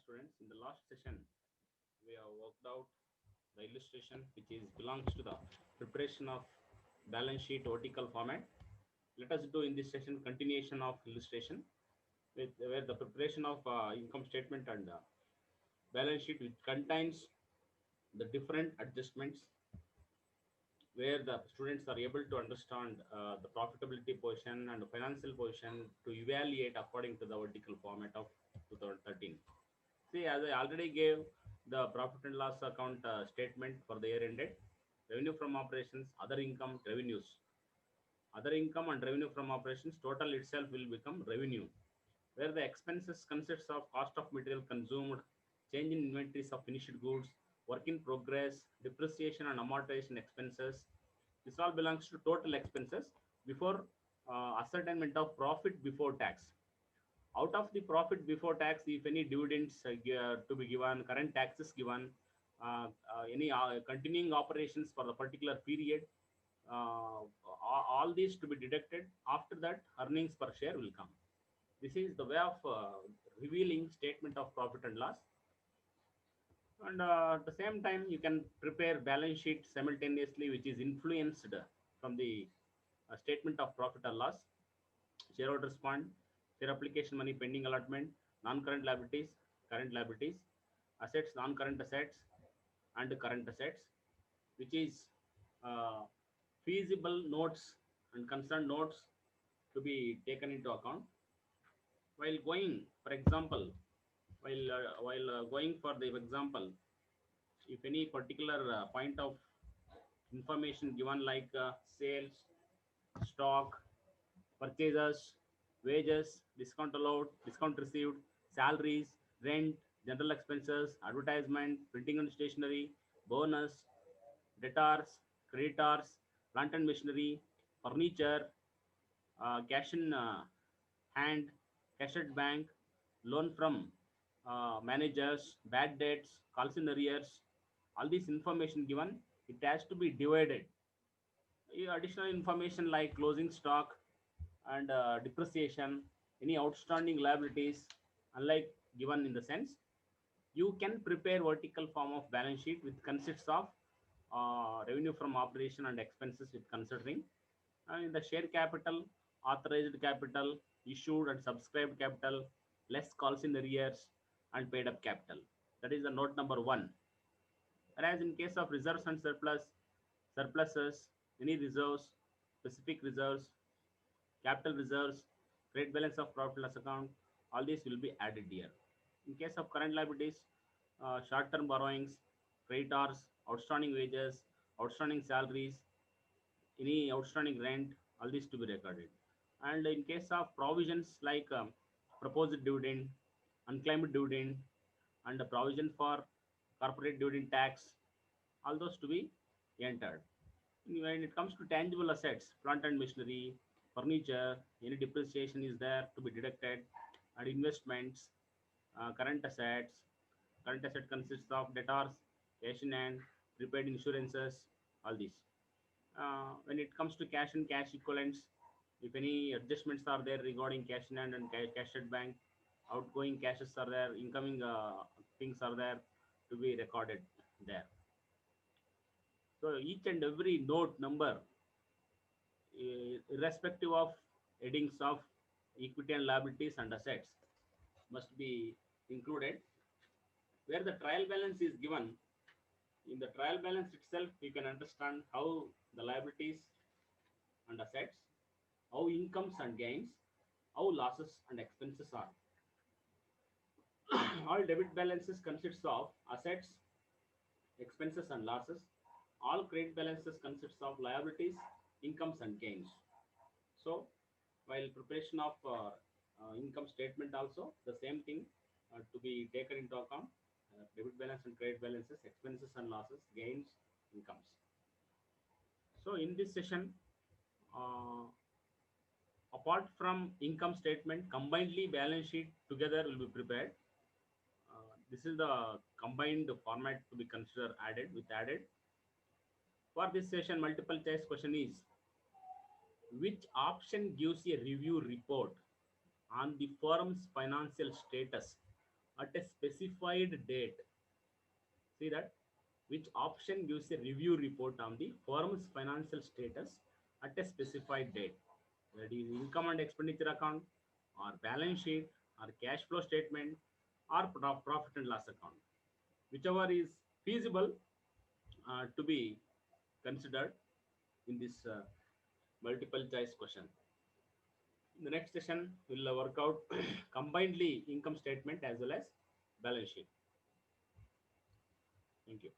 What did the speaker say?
students. In the last session, we have worked out the illustration which is belongs to the preparation of balance sheet vertical format. Let us do in this session continuation of illustration with where the preparation of income statement and balance sheet which contains the different adjustments where the students are able to understand the profitability position and the financial position to evaluate according to the vertical format of 2013. See, as I already gave the profit and loss account statement for the year ended, revenue from operations, other income, revenues. Other income and revenue from operations, total itself will become revenue, where the expenses consists of cost of material consumed, change in inventories of finished goods, work in progress, depreciation and amortization expenses. This all belongs to total expenses before ascertainment of profit before tax. Out of the profit before tax, if any dividends to be given, current taxes given, any continuing operations for the particular period, all these to be deducted. After that, earnings per share will come. This is the way of revealing statement of profit and loss. And at the same time, you can prepare balance sheet simultaneously, which is influenced from the statement of profit or loss. Shareholders fund, share application money pending allotment, non-current liabilities, current liabilities, assets, non-current assets, and current assets, which is uh, feasible notes and concerned notes to be taken into account while going. For example, while going for the example, if any particular point of information given like sales, stock, purchases, wages, discount allowed, discount received, salaries, rent, general expenses, advertisement, printing and stationery, bonus, debtors, creditors, plant and machinery, furniture, cash in hand, cash at bank, loan from managers, bad debts, calls in arrears, all this information given, it has to be divided. Additional information like closing stock and depreciation, any outstanding liabilities, unlike given in the sense, you can prepare vertical form of balance sheet which consists of revenue from operation and expenses with considering in the share capital, authorized capital, issued and subscribed capital, less calls in arrears, and paid up capital. That is the note number one. Whereas in case of reserves and surpluses, any reserves, specific reserves, capital reserves, trade balance of profit loss account, all these will be added here. In case of current liabilities, short-term borrowings, creditors, outstanding wages, outstanding salaries, any outstanding rent, all these to be recorded. And in case of provisions like proposed dividend, unclaimed dividend, and the provision for corporate dividend tax, all those to be entered. When it comes to tangible assets, plant and machinery, furniture, any depreciation is there to be deducted, and investments, current assets. Current asset consists of debtors, cash in hand, prepaid insurances, all these. When it comes to cash and cash equivalents, if any adjustments are there regarding cash in hand and cash at bank, outgoing cashes are there, incoming things are there to be recorded there. So each and every note number, irrespective of headings of equity and liabilities and assets, must be included. Where the trial balance is given, in the trial balance itself, you can understand how the liabilities and assets, how incomes and gains, how losses and expenses are. All debit balances consists of assets, expenses and losses. All credit balances consists of liabilities, incomes and gains. So while preparation of income statement also, the same thing to be taken into account, debit balance and credit balances, expenses and losses, gains, incomes. So in this session, uh, apart from income statement, combinedly balance sheet together will be prepared. This is the combined format to be considered added with added. For this session, multiple choice question is, which option gives a review report on the firm's financial status at a specified date. See that? Which option gives a review report on the firm's financial status at a specified date? That is income and expenditure account, or balance sheet, or cash flow statement, or profit and loss account. Whichever is feasible to be considered in this multiple choice question. In the next session, we'll work out combinedly income statement as well as balance sheet. Thank you.